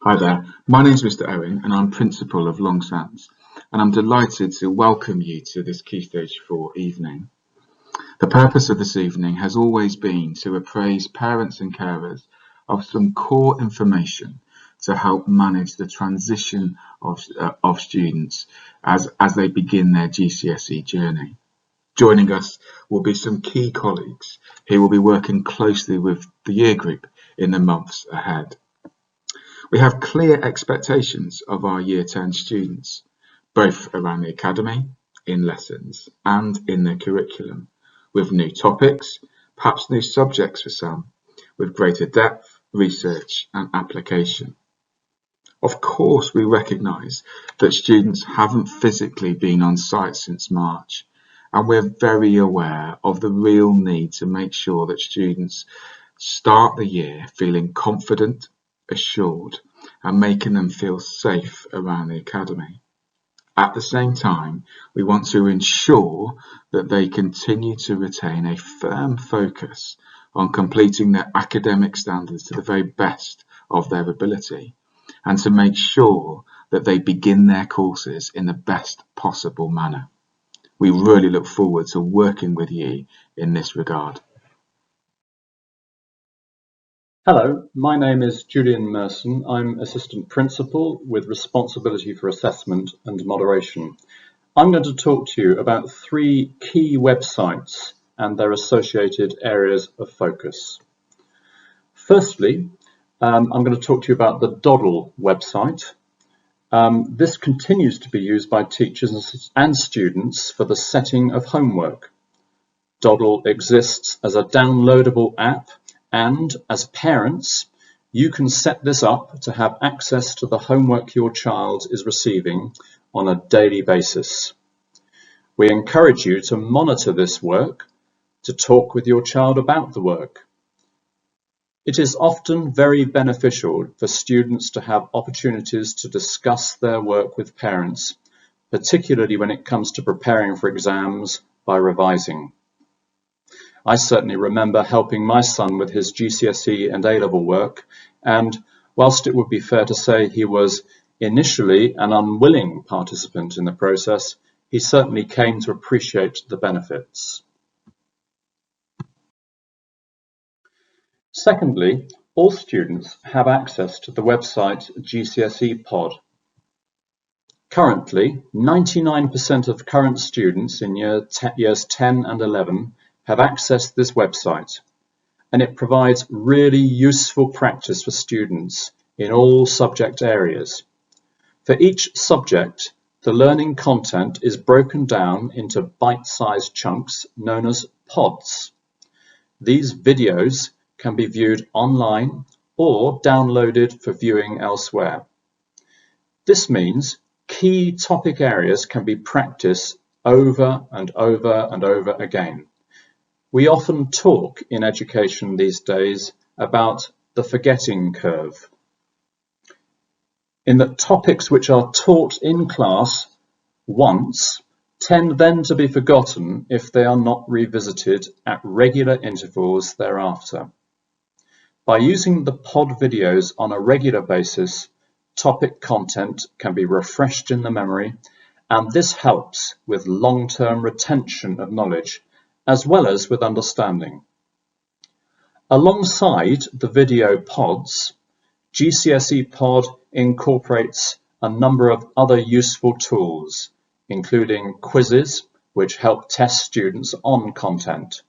Hi there, my name is Mr. Owen and I'm Principal of Long Sands, and I'm delighted to welcome you to this Key Stage 4 evening. The purpose of this evening has always been to appraise parents and carers of some core information to help manage the transition of students as they begin their GCSE journey. Joining us will be some key colleagues who will be working closely with the year group in the months ahead. We have clear expectations of our Year 10 students, both around the academy, in lessons and in their curriculum, with new topics, perhaps new subjects for some, with greater depth, research and application. Of course, we recognise that students haven't physically been on site since March, and we're very aware of the real need to make sure that students start the year feeling confident, assured, and making them feel safe around the academy. At the same time, we want to ensure that they continue to retain a firm focus on completing their academic standards to the very best of their ability, and to make sure that they begin their courses in the best possible manner. We really look forward to working with you in this regard. Hello, my name is Julian Merson. I'm Assistant Principal with responsibility for assessment and moderation. I'm going to talk to you about 3 key websites and their associated areas of focus. Firstly, I'm going to talk to you about the Doddle website. This continues to be used by teachers and students for the setting of homework. Doddle exists as a downloadable app, and as parents, you can set this up to have access to the homework your child is receiving on a daily basis. We encourage you to monitor this work, to talk with your child about the work. It is often very beneficial for students to have opportunities to discuss their work with parents, particularly when it comes to preparing for exams by revising. I certainly remember helping my son with his GCSE and A-level work, and whilst it would be fair to say he was initially an unwilling participant in the process, he certainly came to appreciate the benefits. Secondly, all students have access to the website GCSE Pod. Currently, 99% of current students in years 10 and 11 have accessed this website, and it provides really useful practice for students in all subject areas. For each subject, the learning content is broken down into bite-sized chunks known as pods. These videos can be viewed online or downloaded for viewing elsewhere. This means key topic areas can be practiced over and over and over again. We often talk in education these days about the forgetting curve, in that topics which are taught in class once tend then to be forgotten if they are not revisited at regular intervals thereafter. By using the pod videos on a regular basis, topic content can be refreshed in the memory, and this helps with long-term retention of knowledge, as well as with understanding. Alongside the video pods, GCSE Pod incorporates a number of other useful tools, including quizzes, which help test students on content.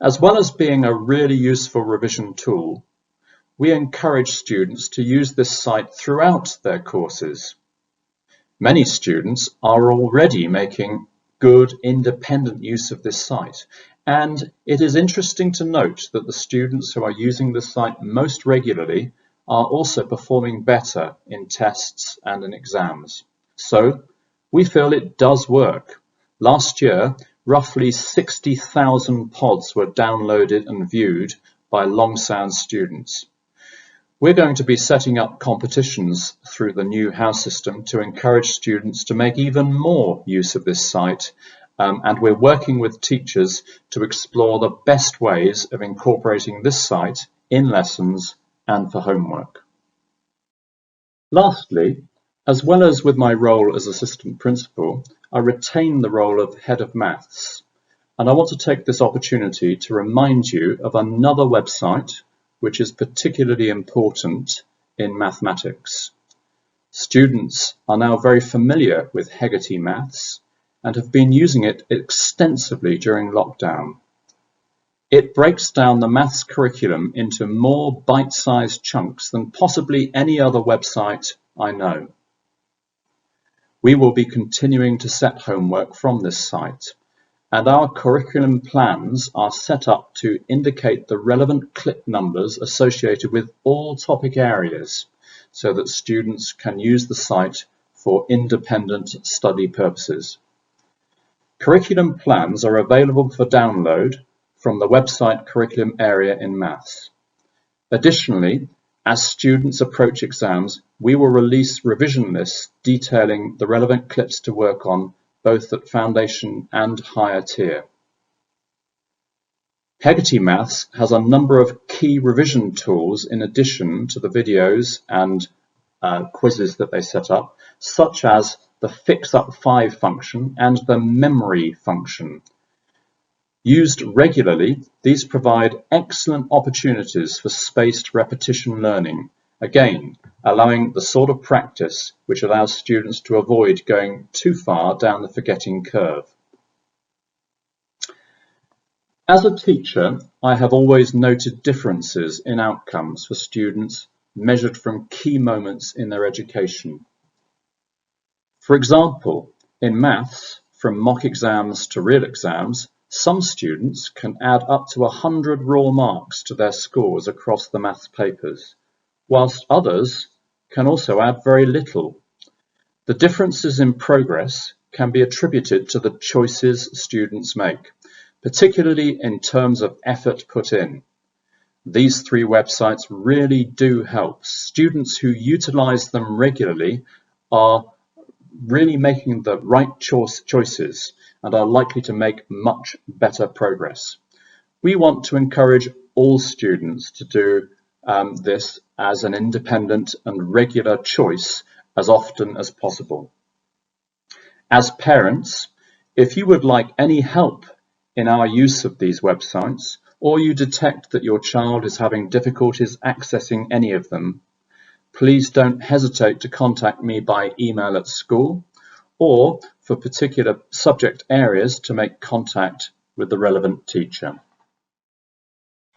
As well as being a really useful revision tool, we encourage students to use this site throughout their courses. Many students are already making good independent use of this site, and it is interesting to note that the students who are using the site most regularly are also performing better in tests and in exams. So we feel it does work. Last year, roughly 60,000 pods were downloaded and viewed by Long Sands students. We're going to be setting up competitions through the new house system to encourage students to make even more use of this site, and we're working with teachers to explore the best ways of incorporating this site in lessons and for homework. Lastly, as well as with my role as assistant principal, I retain the role of head of maths, and I want to take this opportunity to remind you of another website which is particularly important in mathematics. Students are now very familiar with Hegarty Maths and have been using it extensively during lockdown. It breaks down the maths curriculum into more bite-sized chunks than possibly any other website I know. We will be continuing to set homework from this site, and our curriculum plans are set up to indicate the relevant clip numbers associated with all topic areas so that students can use the site for independent study purposes. Curriculum plans are available for download from the website Curriculum Area in Maths. Additionally, as students approach exams, we will release revision lists detailing the relevant clips to work on both at foundation and higher tier. Hegarty Maths has a number of key revision tools in addition to the videos and quizzes that they set up, such as the Fix Up 5 function and the Memory function. Used regularly, these provide excellent opportunities for spaced repetition learning, again, allowing the sort of practice which allows students to avoid going too far down the forgetting curve. As a teacher, I have always noted differences in outcomes for students measured from key moments in their education. For example, in maths, from mock exams to real exams, some students can add up to 100 raw marks to their scores across the maths papers, whilst others can also add very little. The differences in progress can be attributed to the choices students make, particularly in terms of effort put in. These three websites really do help. Students who utilize them regularly are really making the right choices and are likely to make much better progress. We want to encourage all students to do this as an independent and regular choice as often as possible. As parents, if you would like any help in our use of these websites, or you detect that your child is having difficulties accessing any of them, please don't hesitate to contact me by email at school, or for particular subject areas to make contact with the relevant teacher.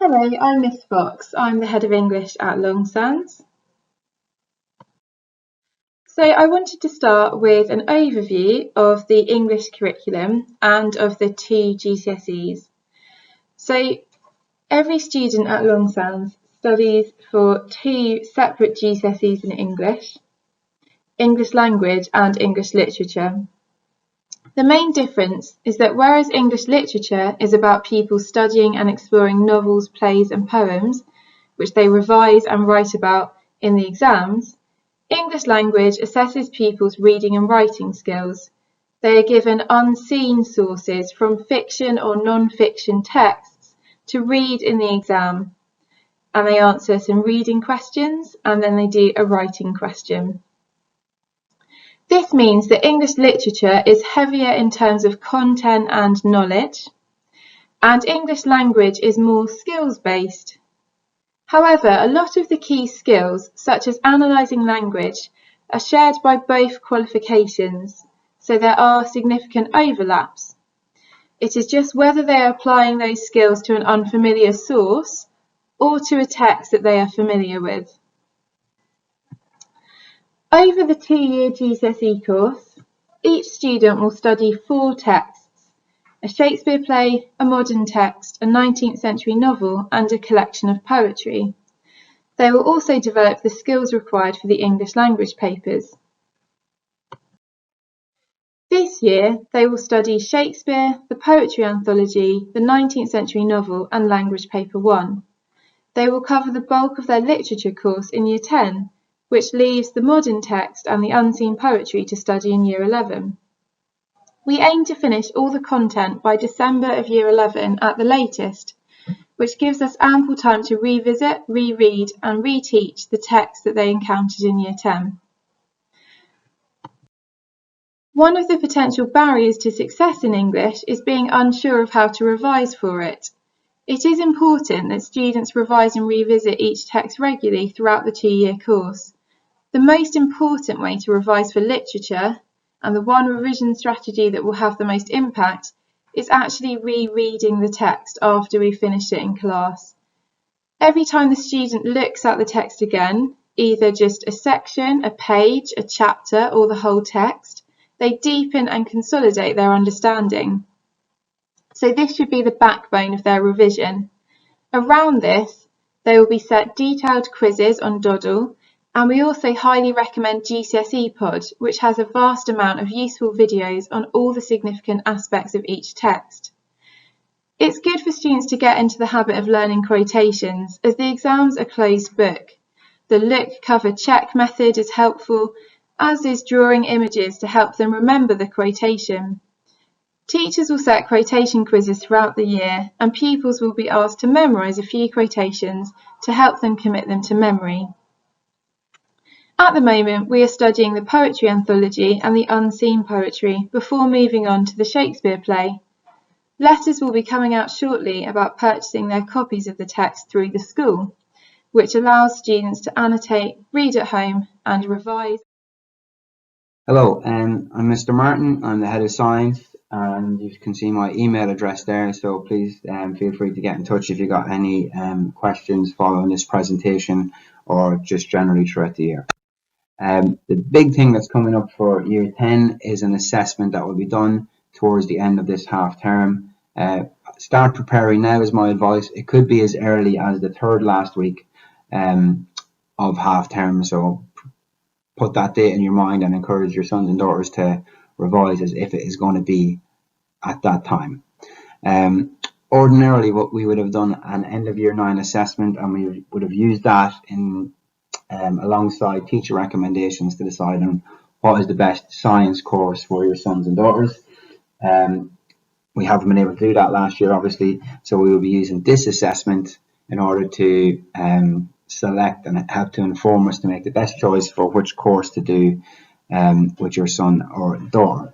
Hello, I'm Miss Fox. I'm the Head of English at Longsands. So I wanted to start with an overview of the English curriculum and of the two GCSEs. So every student at Longsands studies for two separate GCSEs in English, English language and English literature. The main difference is that whereas English literature is about people studying and exploring novels, plays and poems, which they revise and write about in the exams, English language assesses people's reading and writing skills. They are given unseen sources from fiction or non-fiction texts to read in the exam, and they answer some reading questions and then they do a writing question. This means that English literature is heavier in terms of content and knowledge, and English language is more skills-based. However, a lot of the key skills, such as analysing language, are shared by both qualifications, so there are significant overlaps. It is just whether they are applying those skills to an unfamiliar source or to a text that they are familiar with. Over the 2-year GCSE course, each student will study 4 texts: a Shakespeare play, a modern text, a 19th century novel and a collection of poetry. They will also develop the skills required for the English language papers. This year, they will study Shakespeare, the poetry anthology, the 19th century novel and language paper 1. They will cover the bulk of their literature course in Year 10, which leaves the modern text and the unseen poetry to study in Year 11. We aim to finish all the content by December of Year 11 at the latest, which gives us ample time to revisit, reread and reteach the text that they encountered in Year 10. One of the potential barriers to success in English is being unsure of how to revise for it. It is important that students revise and revisit each text regularly throughout the 2-year course. The most important way to revise for literature, and the one revision strategy that will have the most impact, is actually rereading the text after we've finished it in class. Every time the student looks at the text again, either just a section, a page, a chapter, or the whole text, they deepen and consolidate their understanding. So this should be the backbone of their revision. Around this, they will be set detailed quizzes on Doddle, and we also highly recommend GCSE Pod, which has a vast amount of useful videos on all the significant aspects of each text. It's good for students to get into the habit of learning quotations, as the exams are closed book. The look, cover, check method is helpful, as is drawing images to help them remember the quotation. Teachers will set quotation quizzes throughout the year, and pupils will be asked to memorise a few quotations to help them commit them to memory. At the moment, we are studying the poetry anthology and the unseen poetry before moving on to the Shakespeare play. Letters will be coming out shortly about purchasing their copies of the text through the school, which allows students to annotate, read at home, and revise. Hello, I'm Mr. Martin. I'm the head of science, and you can see my email address there, so please feel free to get in touch if you got any questions following this presentation or just generally throughout the year. The big thing that's coming up for year 10 is an assessment that will be done towards the end of this half term. Start preparing now is my advice. It could be as early as the third last week of half term, so put that date in your mind and encourage your sons and daughters to revise as if it is going to be at that time. Ordinarily, what we would have done an end of year 9 assessment, and we would have used that in alongside teacher recommendations to decide on what is the best science course for your sons and daughters. We haven't been able to do that last year, obviously, so we will be using this assessment in order to select and help to inform us to make the best choice for which course to do with your son or daughter.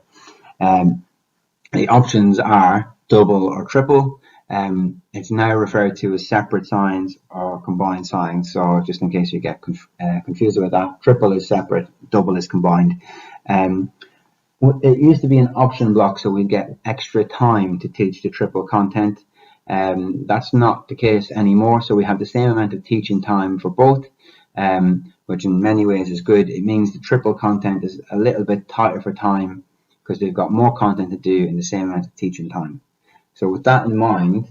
The options are double or triple. It's now referred to as separate science or combined science, so just in case you get confused with that, triple is separate, double is combined. It used to be an option block, so we'd get extra time to teach the triple content. That's not the case anymore, so we have the same amount of teaching time for both, which in many ways is good. It means the triple content is a little bit tighter for time because they've got more content to do in the same amount of teaching time. So with that in mind,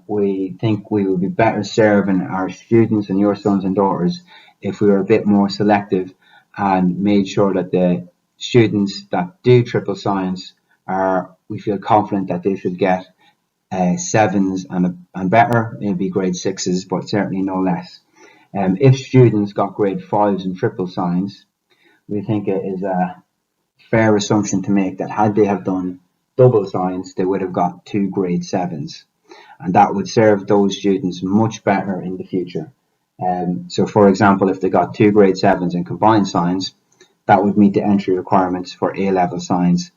we think we will be better serving our students and your sons and daughters if we were a bit more selective and made sure that the students that do triple science we feel confident that they should get 7s and better, maybe grade 6s, but certainly no less. If students got grade 5s in triple science, we think it is a fair assumption to make that had they have done double science, they would have got 2 grade 7s, and that would serve those students much better in the future. So for example, if they got 2 grade 7s in combined science, that would meet the entry requirements for A-level science,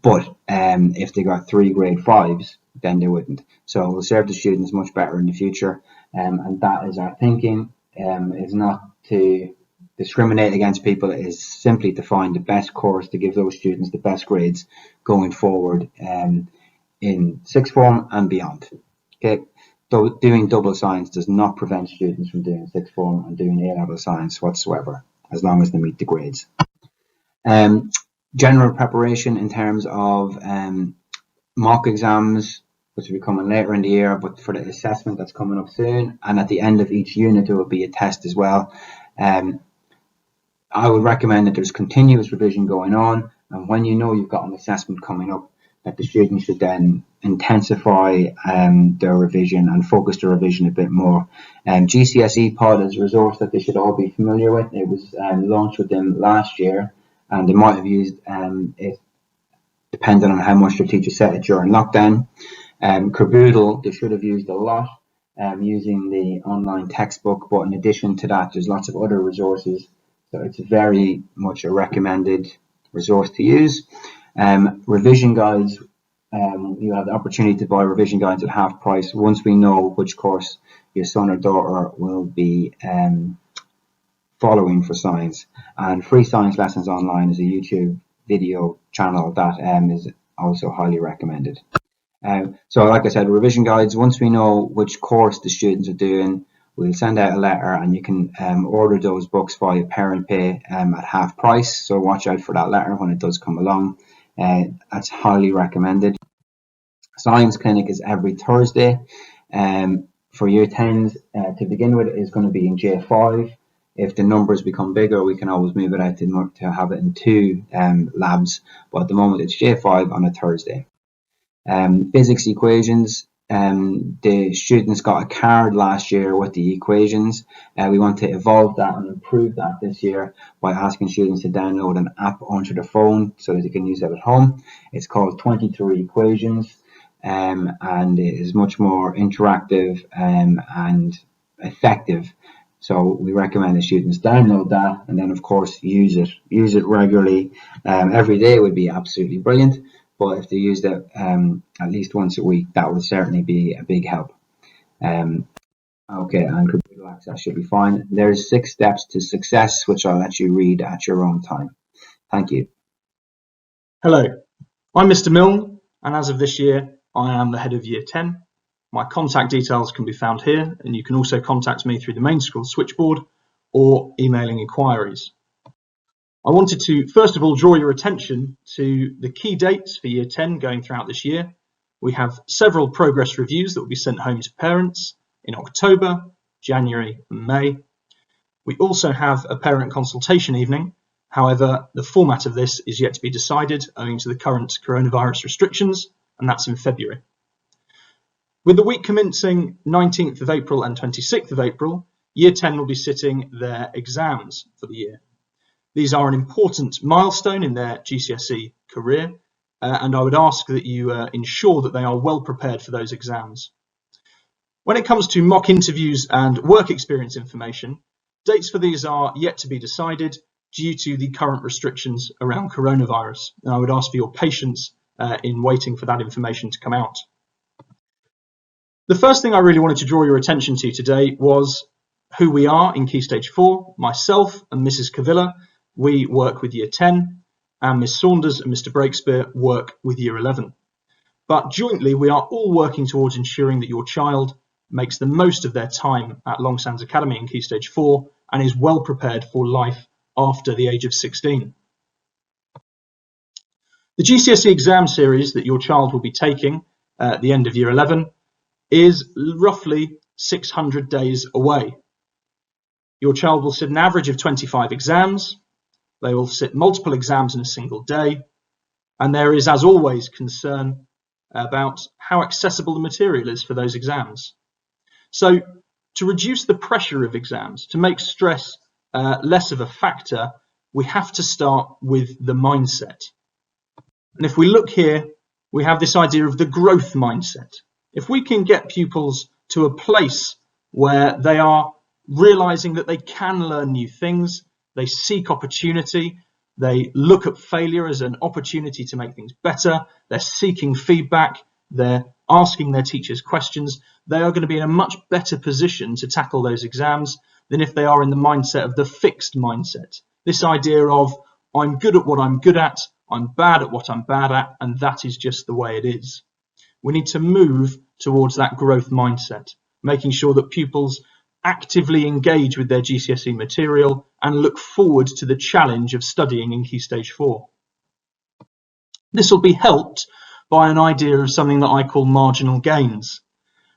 but if they got 3 grade 5s, then they wouldn't. So it will serve the students much better in the future, and that is our thinking. Is not to discriminate against people, it is simply to find the best course to give those students the best grades going forward in sixth form and beyond. Okay, so doing double science does not prevent students from doing sixth form and doing A-level science whatsoever, as long as they meet the grades. General preparation in terms of mock exams, which will be coming later in the year, but for the assessment that's coming up soon, and at the end of each unit there will be a test as well. I would recommend that there's continuous revision going on, and when you know you've got an assessment coming up, that the students should then intensify their revision and focus their revision a bit more. GCSE Pod is a resource that they should all be familiar with. It was launched with them last year, and they might have used it depending on how much their teacher set it during lockdown. Caboodle, they should have used a lot using the online textbook, but in addition to that, there's lots of other resources. So it's very much a recommended resource to use. Revision guides, you have the opportunity to buy revision guides at half price once we know which course your son or daughter will be following for science. And free science lessons online is a YouTube video channel that is also highly recommended. So like I said, revision guides, once we know which course the students are doing, we'll send out a letter and you can order those books via Parent Pay at half price. So watch out for that letter when it does come along. That's highly recommended. Science clinic is every Thursday. For year 10s to begin with, is going to be in J5. If the numbers become bigger, we can always move it out to have it in 2 labs. But at the moment, it's J5 on a Thursday. Physics equations. The students got a card last year with the equations. We want to evolve that and improve that this year by asking students to download an app onto their phone so that they can use it at home. It's called 23 Equations, and it is much more interactive and effective. So we recommend the students download that and then, of course, use it regularly. Every day would be absolutely brilliant. But if they used it at least once a week, that would certainly be a big help. Okay, and computer access should be fine. There's 6 steps to success, which I'll let you read at your own time. Thank you. Hello, I'm Mr. Milne, and as of this year, I am the head of Year 10. My contact details can be found here, and you can also contact me through the main school switchboard or emailing inquiries. I wanted to first of all draw your attention to the key dates for Year 10 going throughout this year. We have several progress reviews that will be sent home to parents in October, January and May. We also have a parent consultation evening. However, the format of this is yet to be decided owing to the current coronavirus restrictions, and that's in February. With the week commencing 19th of April and 26th of April, Year 10 will be sitting their exams for the year. These are an important milestone in their GCSE career, and I would ask that you ensure that they are well prepared for those exams. When it comes to mock interviews and work experience information, dates for these are yet to be decided due to the current restrictions around coronavirus, and I would ask for your patience in waiting for that information to come out. The first thing I really wanted to draw your attention to today was who we are in Key Stage 4. Myself and Mrs. Cavilla, we work with Year 10, and Miss Saunders and Mr. Breakspear work with Year 11. But jointly, we are all working towards ensuring that your child makes the most of their time at Long Sands Academy in Key Stage 4 and is well prepared for life after the age of 16. The GCSE exam series that your child will be taking at the end of Year 11 is roughly 600 days away. Your child will sit an average of 25 exams. They will sit multiple exams in a single day, and there is, as always, concern about how accessible the material is for those exams. So, to reduce the pressure of exams, to make stress less of a factor, we have to start with the mindset. And if we look here, we have this idea of the growth mindset. If we can get pupils to a place where they are realizing that they can learn new things, they seek opportunity, they look at failure as an opportunity to make things better, they're seeking feedback, they're asking their teachers questions, they are going to be in a much better position to tackle those exams than if they are in the mindset of the fixed mindset. This idea of, I'm good at what I'm good at, I'm bad at what I'm bad at, and that is just the way it is. We need to move towards that growth mindset, making sure that pupils actively engage with their GCSE material and look forward to the challenge of studying in Key Stage 4. This will be helped by an idea of something that I call marginal gains.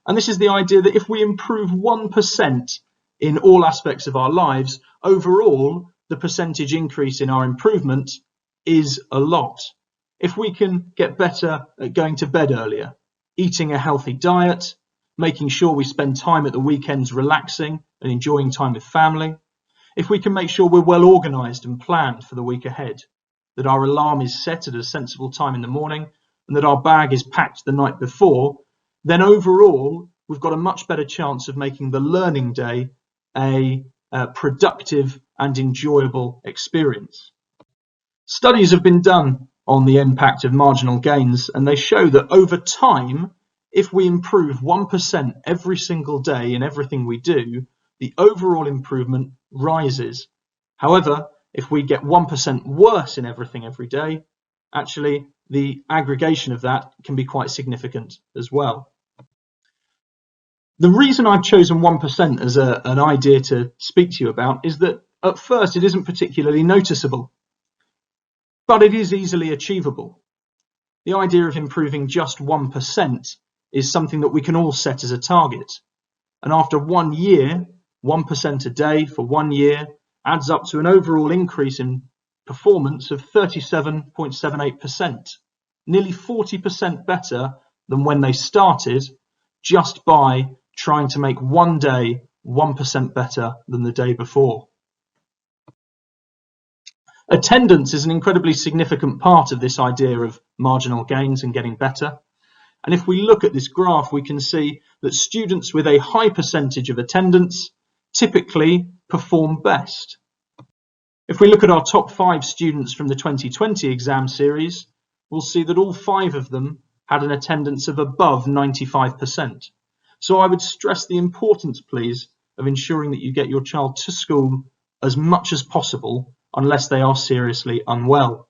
And this is the idea that if we improve 1% in all aspects of our lives, overall, the percentage increase in our improvement is a lot. If we can get better at going to bed earlier, eating a healthy diet, making sure we spend time at the weekends relaxing and enjoying time with family, if we can make sure we're well organised and planned for the week ahead, that our alarm is set at a sensible time in the morning and that our bag is packed the night before, then overall we've got a much better chance of making the learning day a productive and enjoyable experience. Studies have been done on the impact of marginal gains, and they show that over time, if we improve 1% every single day in everything we do, the overall improvement rises. However, if we get 1% worse in everything every day, actually the aggregation of that can be quite significant as well. The reason I've chosen 1% as an idea to speak to you about is that at first it isn't particularly noticeable, but it is easily achievable. The idea of improving just 1% is something that we can all set as a target. And after 1 year, 1% a day for 1 year adds up to an overall increase in performance of 37.78%, nearly 40% better than when they started, just by trying to make 1 day 1% better than the day before. Attendance is an incredibly significant part of this idea of marginal gains and getting better. And if we look at this graph, we can see that students with a high percentage of attendance typically perform best. If we look at our top 5 students from the 2020 exam series, we'll see that all 5 of them had an attendance of above 95%. So I would stress the importance, please, of ensuring that you get your child to school as much as possible unless they are seriously unwell.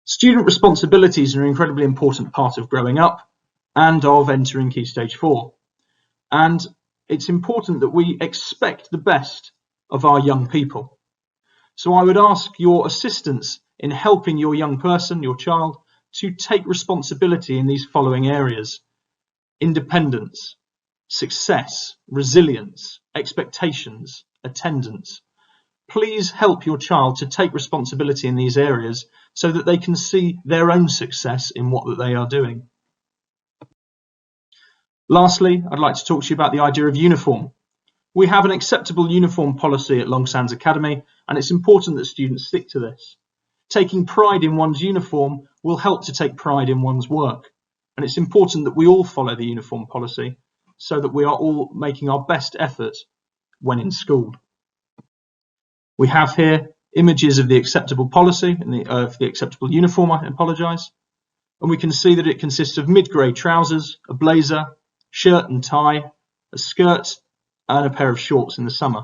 Student responsibilities are an incredibly important part of growing up and of entering Key Stage 4. And it's important that we expect the best of our young people. So I would ask your assistance in helping your young person, your child, to take responsibility in these following areas: independence, success, resilience, expectations, attendance. Please help your child to take responsibility in these areas so that they can see their own success in what they are doing. Lastly, I'd like to talk to you about the idea of uniform. We have an acceptable uniform policy at Long Sands Academy, and it's important that students stick to this. Taking pride in one's uniform will help to take pride in one's work, and it's important that we all follow the uniform policy so that we are all making our best effort when in school. We have here images of the acceptable policy and of the acceptable uniform, I apologise, and we can see that it consists of mid-grey trousers, a blazer, shirt and tie, a skirt and a pair of shorts in the summer.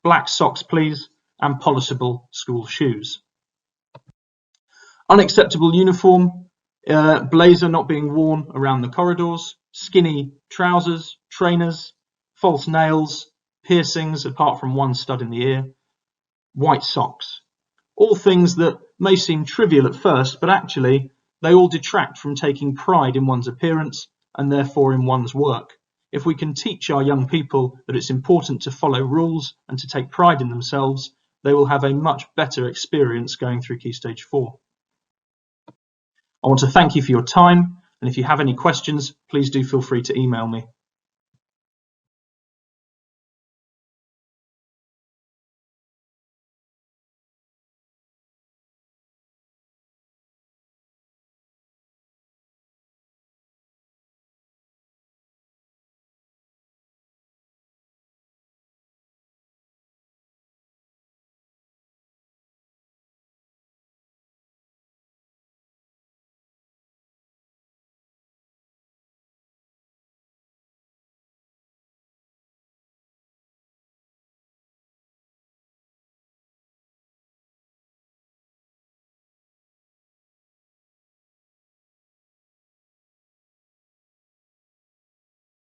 Black socks, please, and polishable school shoes. Unacceptable uniform, blazer not being worn around the corridors, skinny trousers, trainers, false nails, piercings apart from one stud in the ear, white socks. All things that may seem trivial at first, but actually they all detract from taking pride in one's appearance and therefore in one's work. If we can teach our young people that it's important to follow rules and to take pride in themselves, they will have a much better experience going through Key Stage 4. I want to thank you for your time, and if you have any questions, please do feel free to email me.